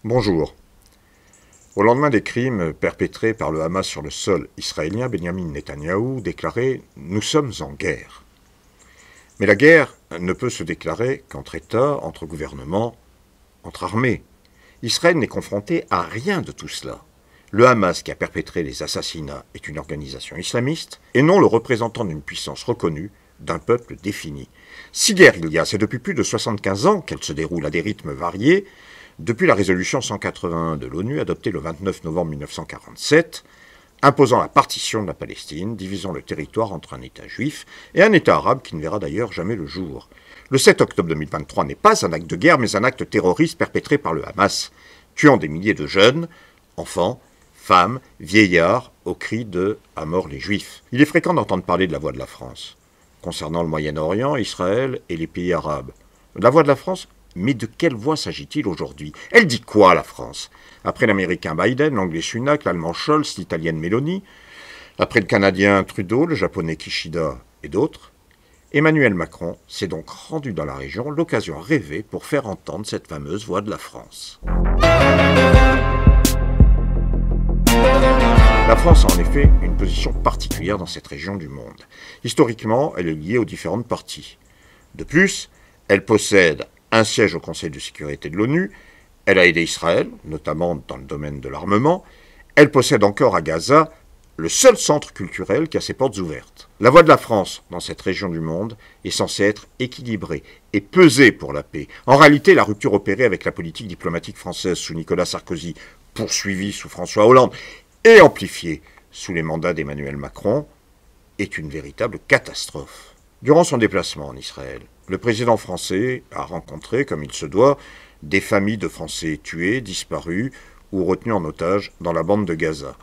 Bonjour. Au lendemain des crimes perpétrés par le Hamas sur le sol israélien, Benyamin Netanyahou déclarait « Nous sommes en guerre ». Mais la guerre ne peut se déclarer qu'entre États, entre gouvernements, entre armées. Israël n'est confronté à rien de tout cela. Le Hamas qui a perpétré les assassinats est une organisation islamiste et non le représentant d'une puissance reconnue, d'un peuple défini. Si guerre il y a, c'est depuis plus de 75 ans qu'elle se déroule à des rythmes variés, depuis la résolution 181 de l'ONU adoptée le 29 novembre 1947, imposant la partition de la Palestine, divisant le territoire entre un État juif et un État arabe qui ne verra d'ailleurs jamais le jour. Le 7 octobre 2023 n'est pas un acte de guerre, mais un acte terroriste perpétré par le Hamas, tuant des milliers de jeunes, enfants, femmes, vieillards, au cri de « à mort les Juifs ». Il est fréquent d'entendre parler de la voix de la France, concernant le Moyen-Orient, Israël et les pays arabes. La voix de la France ? Mais de quelle voix s'agit-il aujourd'hui? Elle dit quoi, la France? Après l'américain Biden, l'anglais Sunak, l'allemand Scholz, l'italienne Meloni, après le canadien Trudeau, le japonais Kishida et d'autres, Emmanuel Macron s'est donc rendu dans la région, l'occasion rêvée pour faire entendre cette fameuse voix de la France. La France a en effet une position particulière dans cette région du monde. Historiquement, elle est liée aux différentes parties. De plus, elle possède un siège au Conseil de sécurité de l'ONU, elle a aidé Israël, notamment dans le domaine de l'armement, elle possède encore à Gaza le seul centre culturel qui a ses portes ouvertes. La voix de la France dans cette région du monde est censée être équilibrée et peser pour la paix. En réalité, la rupture opérée avec la politique diplomatique française sous Nicolas Sarkozy, poursuivie sous François Hollande et amplifiée sous les mandats d'Emmanuel Macron, est une véritable catastrophe. Durant son déplacement en Israël, le président français a rencontré, comme il se doit, des familles de Français tués, disparus ou retenus en otage dans la bande de Gaza,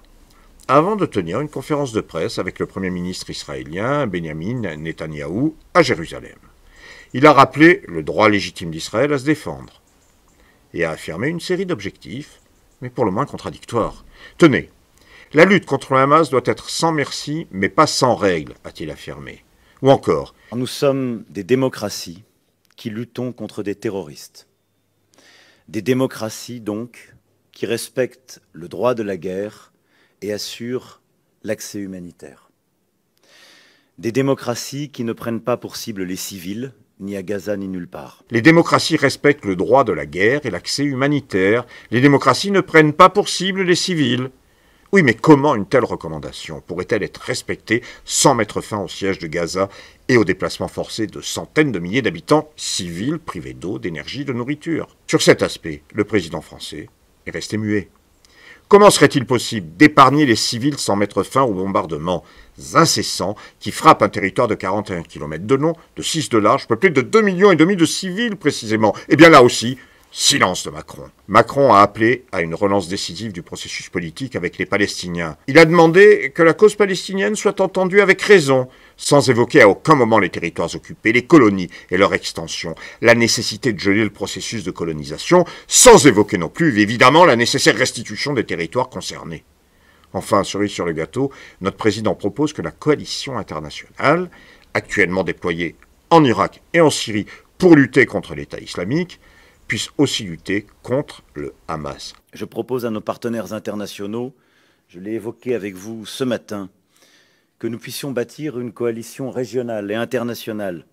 avant de tenir une conférence de presse avec le Premier ministre israélien Benyamin Netanyahou à Jérusalem. Il a rappelé le droit légitime d'Israël à se défendre et a affirmé une série d'objectifs, mais pour le moins contradictoires. Tenez, la lutte contre le Hamas doit être sans merci, mais pas sans règles, a-t-il affirmé. Ou encore, nous sommes des démocraties qui luttons contre des terroristes. Des démocraties, donc, qui respectent le droit de la guerre et assurent l'accès humanitaire. Des démocraties qui ne prennent pas pour cible les civils, ni à Gaza, ni nulle part. Les démocraties respectent le droit de la guerre et l'accès humanitaire. Les démocraties ne prennent pas pour cible les civils. Oui, mais comment une telle recommandation pourrait-elle être respectée sans mettre fin au siège de Gaza et au déplacement forcé de centaines de milliers d'habitants civils privés d'eau, d'énergie, de nourriture? Sur cet aspect, le président français est resté muet. Comment serait-il possible d'épargner les civils sans mettre fin aux bombardements incessants qui frappent un territoire de 41 km de long, de 6 de large, peuplé de 2,5 millions de civils précisément? Eh bien là aussi, silence de Macron. Macron a appelé à une relance décisive du processus politique avec les Palestiniens. Il a demandé que la cause palestinienne soit entendue avec raison, sans évoquer à aucun moment les territoires occupés, les colonies et leur extension, la nécessité de geler le processus de colonisation, sans évoquer non plus, évidemment, la nécessaire restitution des territoires concernés. Enfin, cerise sur le gâteau, notre président propose que la coalition internationale, actuellement déployée en Irak et en Syrie pour lutter contre l'État islamique, puisse aussi lutter contre le Hamas. Je propose à nos partenaires internationaux, je l'ai évoqué avec vous ce matin, que nous puissions bâtir une coalition régionale et internationale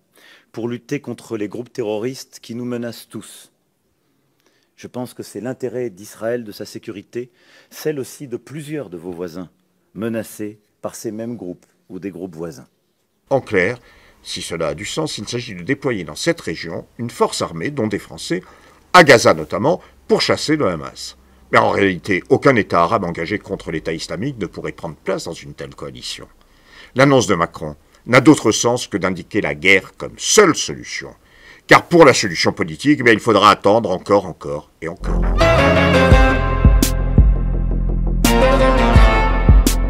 pour lutter contre les groupes terroristes qui nous menacent tous. Je pense que c'est l'intérêt d'Israël, de sa sécurité, celle aussi de plusieurs de vos voisins, menacés par ces mêmes groupes ou des groupes voisins. En clair, si cela a du sens, il s'agit de déployer dans cette région une force armée, dont des Français, à Gaza notamment, pour chasser le Hamas. Mais en réalité, aucun État arabe engagé contre l'État islamique ne pourrait prendre place dans une telle coalition. L'annonce de Macron n'a d'autre sens que d'indiquer la guerre comme seule solution. Car pour la solution politique, il faudra attendre encore et encore.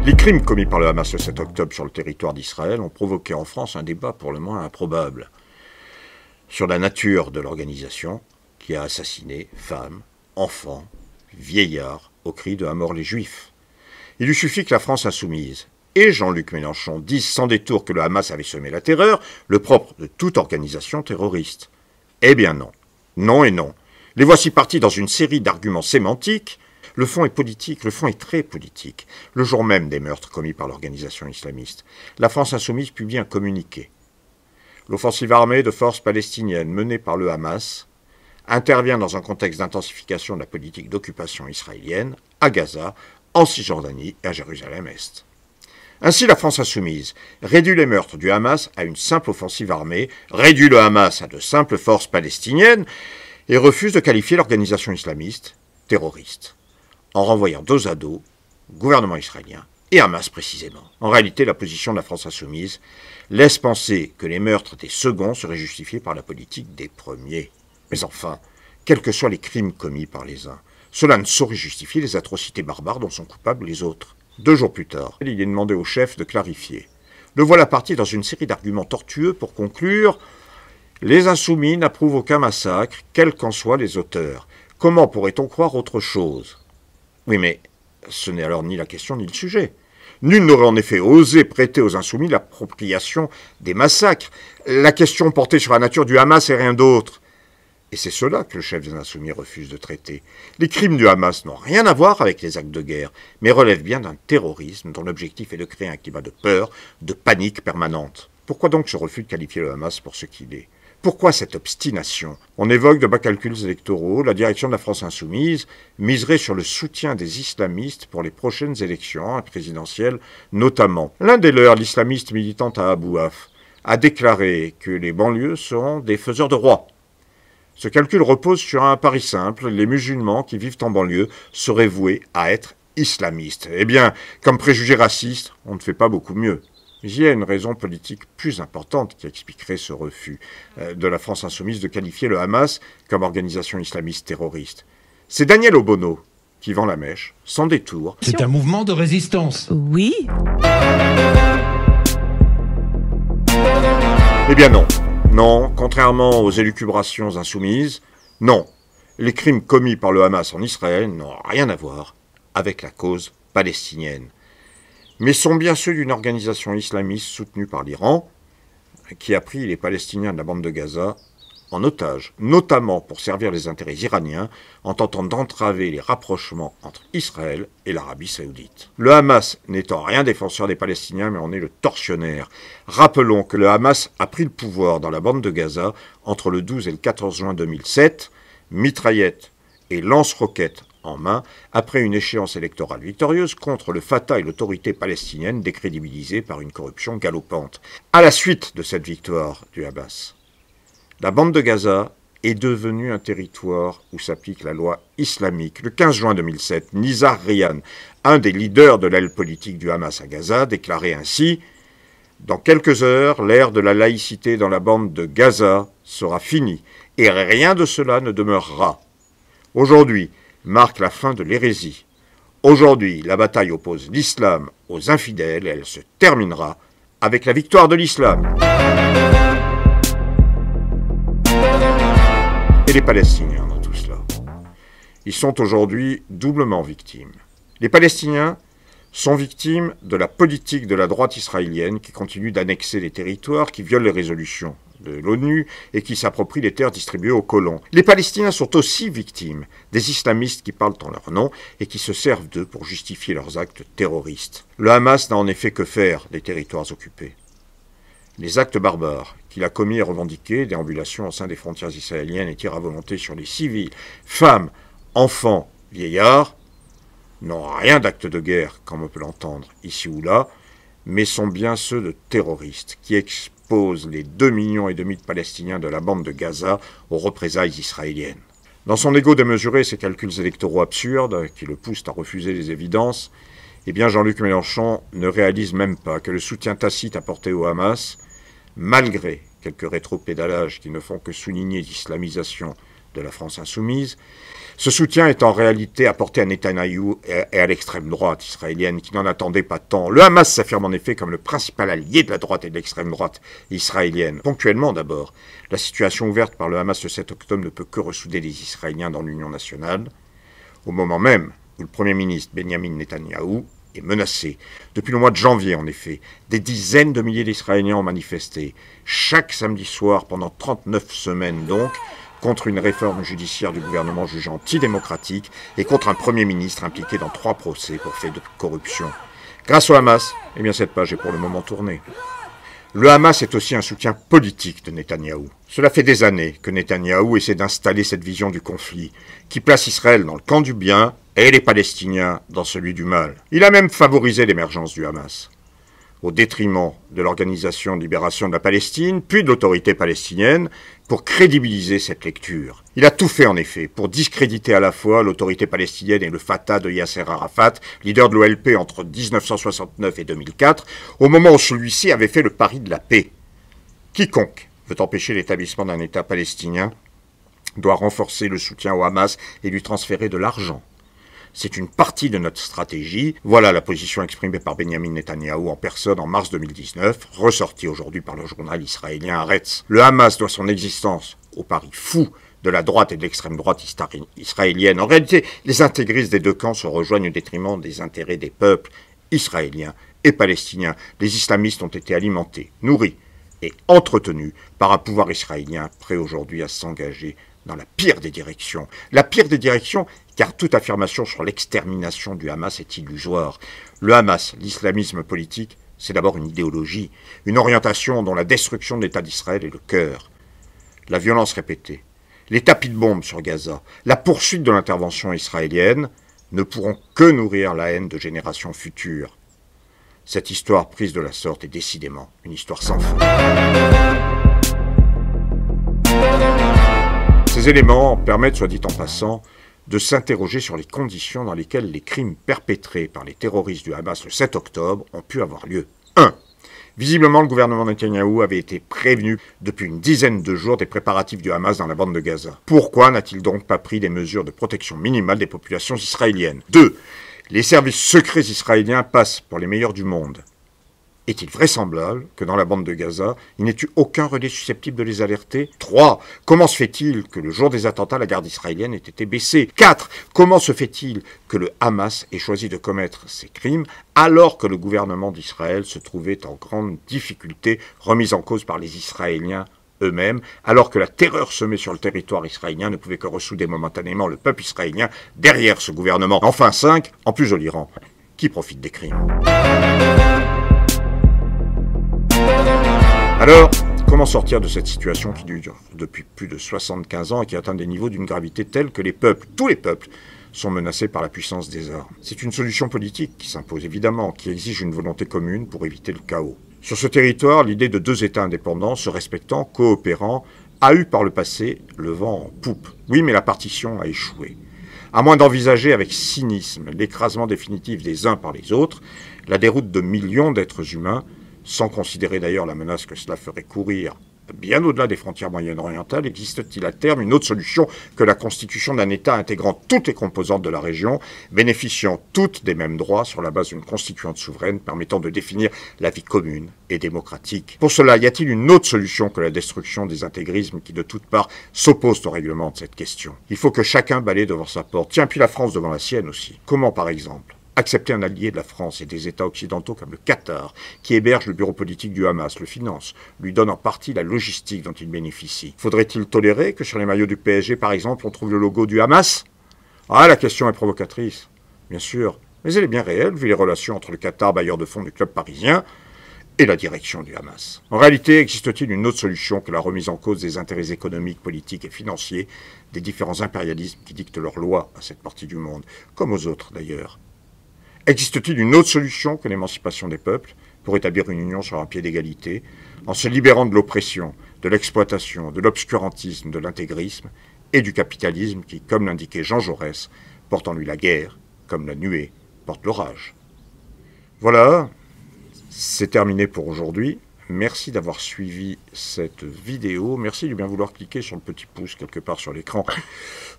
Les crimes commis par le Hamas le 7 octobre sur le territoire d'Israël ont provoqué en France un débat pour le moins improbable sur la nature de l'organisation qui a assassiné femmes, enfants, vieillards au cri de « à mort les Juifs ». Il lui suffit que la France insoumise et Jean-Luc Mélenchon disent sans détour que le Hamas avait semé la terreur, le propre de toute organisation terroriste. Eh bien non. Non et non. Les voici partis dans une série d'arguments sémantiques. Le fond est politique, le fond est très politique. Le jour même des meurtres commis par l'organisation islamiste, la France insoumise publie un communiqué. L'offensive armée de forces palestiniennes menée par le Hamas intervient dans un contexte d'intensification de la politique d'occupation israélienne à Gaza, en Cisjordanie et à Jérusalem-Est. Ainsi, la France insoumise réduit les meurtres du Hamas à une simple offensive armée, réduit le Hamas à de simples forces palestiniennes et refuse de qualifier l'organisation islamiste terroriste, en renvoyant dos à dos gouvernement israélien et Hamas précisément. En réalité, la position de la France insoumise laisse penser que les meurtres des seconds seraient justifiés par la politique des premiers. Mais enfin, quels que soient les crimes commis par les uns, cela ne saurait justifier les atrocités barbares dont sont coupables les autres. 2 jours plus tard, il est demandé au chef de clarifier. Le voilà parti dans une série d'arguments tortueux pour conclure « Les insoumis n'approuvent aucun massacre, quels qu'en soient les auteurs. Comment pourrait-on croire autre chose ?» Oui, mais ce n'est alors ni la question ni le sujet. Nul n'aurait en effet osé prêter aux insoumis l'appropriation des massacres. La question portait sur la nature du Hamas et rien d'autre. Et c'est cela que le chef des insoumis refuse de traiter. Les crimes du Hamas n'ont rien à voir avec les actes de guerre, mais relèvent bien d'un terrorisme dont l'objectif est de créer un climat de peur, de panique permanente. Pourquoi donc ce refus de qualifier le Hamas pour ce qu'il est ? Pourquoi cette obstination ? On évoque de bas calculs électoraux, la direction de la France insoumise miserait sur le soutien des islamistes pour les prochaines élections présidentielles notamment. L'un des leurs, l'islamiste militant à Abu Haf, a déclaré que les banlieues seront des faiseurs de rois. Ce calcul repose sur un pari simple, les musulmans qui vivent en banlieue seraient voués à être islamistes. Eh bien, comme préjugé raciste, on ne fait pas beaucoup mieux. Il y a une raison politique plus importante qui expliquerait ce refus de la France insoumise de qualifier le Hamas comme organisation islamiste terroriste. C'est Daniel Obono qui vend la mèche, sans détour. C'est un mouvement de résistance. Oui. Eh bien non. Non, contrairement aux élucubrations insoumises, non. Les crimes commis par le Hamas en Israël n'ont rien à voir avec la cause palestinienne, mais sont bien ceux d'une organisation islamiste soutenue par l'Iran, qui a pris les Palestiniens de la bande de Gaza en otage, notamment pour servir les intérêts iraniens, en tentant d'entraver les rapprochements entre Israël et l'Arabie saoudite. Le Hamas n'est en rien défenseur des Palestiniens, mais en est le tortionnaire. Rappelons que le Hamas a pris le pouvoir dans la bande de Gaza entre le 12 et le 14 juin 2007, mitraillettes et lance-roquettes en main, après une échéance électorale victorieuse contre le Fatah et l'autorité palestinienne décrédibilisée par une corruption galopante. À la suite de cette victoire du Hamas, la bande de Gaza est devenue un territoire où s'applique la loi islamique. Le 15 juin 2007, Nizar Rian, un des leaders de l'aile politique du Hamas à Gaza, déclarait ainsi « Dans quelques heures, l'ère de la laïcité dans la bande de Gaza sera finie, et rien de cela ne demeurera. Aujourd'hui marque la fin de l'hérésie. Aujourd'hui, la bataille oppose l'islam aux infidèles, et elle se terminera avec la victoire de l'islam. » Et les Palestiniens dans tout cela. Ils sont aujourd'hui doublement victimes. Les Palestiniens sont victimes de la politique de la droite israélienne qui continue d'annexer les territoires, qui viole les résolutions de l'ONU et qui s'approprie les terres distribuées aux colons. Les Palestiniens sont aussi victimes des islamistes qui parlent en leur nom et qui se servent d'eux pour justifier leurs actes terroristes. Le Hamas n'a en effet que faire des territoires occupés. Les actes barbares qu'il a commis et revendiqués, déambulations au sein des frontières israéliennes et tirs à volonté sur les civils, femmes, enfants, vieillards, n'ont rien d'actes de guerre, comme on peut l'entendre ici ou là, mais sont bien ceux de terroristes qui exposent les 2,5 millions de Palestiniens de la bande de Gaza aux représailles israéliennes. Dans son égo démesuré et ses calculs électoraux absurdes, qui le poussent à refuser les évidences, eh bien Jean-Luc Mélenchon ne réalise même pas que le soutien tacite apporté au Hamas, malgré quelques rétropédalages qui ne font que souligner l'islamisation de la France insoumise, ce soutien est en réalité apporté à Netanyahou et à l'extrême droite israélienne qui n'en attendait pas tant. Le Hamas s'affirme en effet comme le principal allié de la droite et de l'extrême droite israélienne. Ponctuellement d'abord, la situation ouverte par le Hamas le 7 octobre ne peut que ressouder les Israéliens dans l'Union nationale, au moment même où le Premier ministre Benyamin Netanyahou est menacé. Depuis le mois de janvier, en effet, des dizaines de milliers d'Israéliens ont manifesté, chaque samedi soir pendant 39 semaines donc, contre une réforme judiciaire du gouvernement jugée antidémocratique et contre un Premier ministre impliqué dans 3 procès pour faits de corruption. Grâce au Hamas, eh bien cette page est pour le moment tournée. Le Hamas est aussi un soutien politique de Netanyahou. Cela fait des années que Netanyahou essaie d'installer cette vision du conflit, qui place Israël dans le camp du bien et les Palestiniens dans celui du mal. Il a même favorisé l'émergence du Hamas, au détriment de l'Organisation de libération de la Palestine, puis de l'autorité palestinienne, pour crédibiliser cette lecture. Il a tout fait en effet pour discréditer à la fois l'autorité palestinienne et le Fatah de Yasser Arafat, leader de l'OLP entre 1969 et 2004, au moment où celui-ci avait fait le pari de la paix. Quiconque veut empêcher l'établissement d'un État palestinien doit renforcer le soutien au Hamas et lui transférer de l'argent. C'est une partie de notre stratégie. Voilà la position exprimée par Benjamin Netanyahou en personne en mars 2019, ressortie aujourd'hui par le journal israélien Haaretz. Le Hamas doit son existence au pari fou de la droite et de l'extrême droite israélienne. En réalité, les intégristes des deux camps se rejoignent au détriment des intérêts des peuples israéliens et palestiniens. Les islamistes ont été alimentés, nourris et entretenus par un pouvoir israélien prêt aujourd'hui à s'engager dans la pire des directions. La pire des directions, car toute affirmation sur l'extermination du Hamas est illusoire. Le Hamas, l'islamisme politique, c'est d'abord une idéologie, une orientation dont la destruction de l'État d'Israël est le cœur. La violence répétée, les tapis de bombes sur Gaza, la poursuite de l'intervention israélienne ne pourront que nourrir la haine de générations futures. Cette histoire prise de la sorte est décidément une histoire sans fin. Ces éléments permettent, soit dit en passant, de s'interroger sur les conditions dans lesquelles les crimes perpétrés par les terroristes du Hamas le 7 octobre ont pu avoir lieu. 1. Visiblement, le gouvernement Netanyahou avait été prévenu depuis une dizaine de jours des préparatifs du Hamas dans la bande de Gaza. Pourquoi n'a-t-il donc pas pris des mesures de protection minimale des populations israéliennes? 2. Les services secrets israéliens passent pour les meilleurs du monde. Est-il vraisemblable que dans la bande de Gaza, il n'ait eu aucun relais susceptible de les alerter? 3. Comment se fait-il que le jour des attentats, la garde israélienne ait été baissée? 4. Comment se fait-il que le Hamas ait choisi de commettre ces crimes alors que le gouvernement d'Israël se trouvait en grande difficulté, remise en cause par les Israéliens eux-mêmes, alors que la terreur semée sur le territoire israélien ne pouvait que ressouder momentanément le peuple israélien derrière ce gouvernement? Enfin 5. En plus joli rang, qui profite des crimes? Alors, comment sortir de cette situation qui dure depuis plus de 75 ans et qui atteint des niveaux d'une gravité telle que les peuples, tous les peuples, sont menacés par la puissance des armes? C'est une solution politique qui s'impose évidemment, qui exige une volonté commune pour éviter le chaos. Sur ce territoire, l'idée de 2 États indépendants, se respectant, coopérant, a eu par le passé le vent en poupe. Oui, mais la partition a échoué. À moins d'envisager avec cynisme l'écrasement définitif des uns par les autres, la déroute de millions d'êtres humains, sans considérer d'ailleurs la menace que cela ferait courir bien au-delà des frontières moyen-orientales, existe-t-il à terme une autre solution que la constitution d'un État intégrant toutes les composantes de la région, bénéficiant toutes des mêmes droits sur la base d'une constituante souveraine permettant de définir la vie commune et démocratique? Pour cela, y a-t-il une autre solution que la destruction des intégrismes qui de toutes parts s'opposent au règlement de cette question? Il faut que chacun balaye devant sa porte. Tiens, puis la France devant la sienne aussi. Comment, par exemple, accepter un allié de la France et des États occidentaux comme le Qatar, qui héberge le bureau politique du Hamas, le finance, lui donne en partie la logistique dont il bénéficie? Faudrait-il tolérer que sur les maillots du PSG, par exemple, on trouve le logo du Hamas? Ah, la question est provocatrice, bien sûr, mais elle est bien réelle, vu les relations entre le Qatar, bailleur de fonds du club parisien, et la direction du Hamas. En réalité, existe-t-il une autre solution que la remise en cause des intérêts économiques, politiques et financiers des différents impérialismes qui dictent leurs lois à cette partie du monde, comme aux autres d'ailleurs? Existe-t-il une autre solution que l'émancipation des peuples pour établir une union sur un pied d'égalité, en se libérant de l'oppression, de l'exploitation, de l'obscurantisme, de l'intégrisme et du capitalisme qui, comme l'indiquait Jean Jaurès, porte en lui la guerre, comme la nuée porte l'orage? Voilà, c'est terminé pour aujourd'hui. Merci d'avoir suivi cette vidéo. Merci de bien vouloir cliquer sur le petit pouce quelque part sur l'écran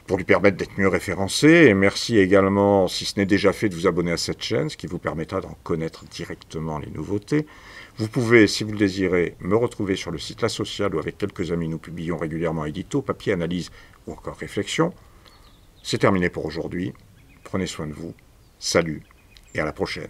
pour lui permettre d'être mieux référencé. Et merci également, si ce n'est déjà fait, de vous abonner à cette chaîne, ce qui vous permettra d'en connaître directement les nouveautés. Vous pouvez, si vous le désirez, me retrouver sur le site La Sociale où avec quelques amis nous publions régulièrement édito, papier, analyse ou encore réflexion. C'est terminé pour aujourd'hui. Prenez soin de vous. Salut et à la prochaine.